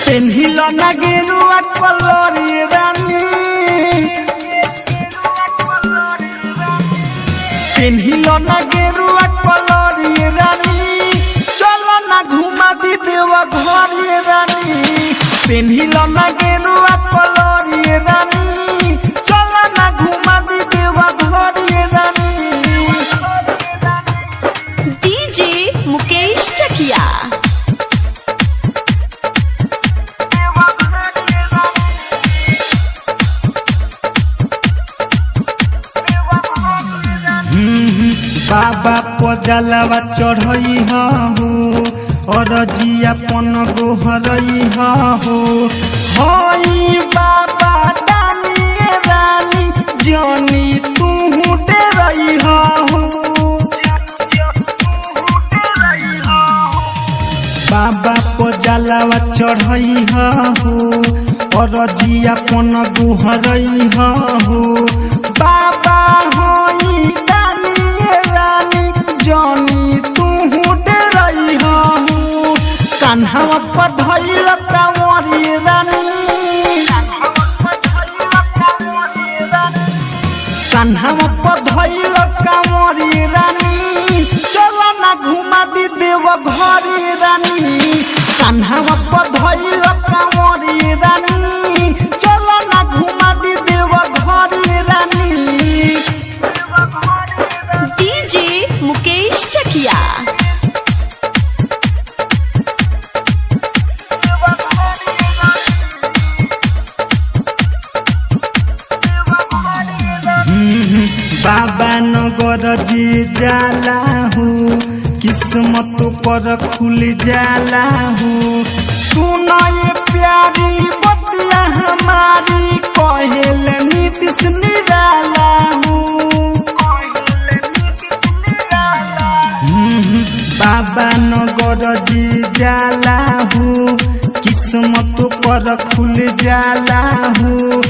पेन्हिलो ना गेरुआ कलर रानी पेन्हिलो ना गेरुआ कलर रानी चलो ना घुमा दी देवा घर रानी पेन्हिलो ना गेरुआ कलर रानी चलो ना घुमा दी देवा घर रानी। डीजे मुकेश चकिया बाबा पजलवा चढ़ई हो और जिया पन गोहरई हो हई बाबा दानी रानी जानी तू डरई हो बाबा पजलवा चढ़ई हो और जिया पन गोहरई हो बाबा हई जानी तू डरई हो कान्हा पधइल कांवरी रानी कान्हा पधइल कांवरी रानी चलो ना घुमा दी देव घर रानी कान्हा पधइल कांवरी रानी चलो ना घुमा दी देव घर रानी। डीजे मुकेश चकिया बाबा नगर जी जाला हूँ किस्मत पर खुल जाला हूँ सुना ये प्यारी बतिया हमारी कहल नीतीश निराला हूँ बाबा नगर जी जाला हूँ किस्मत पर खुल जाला हूँ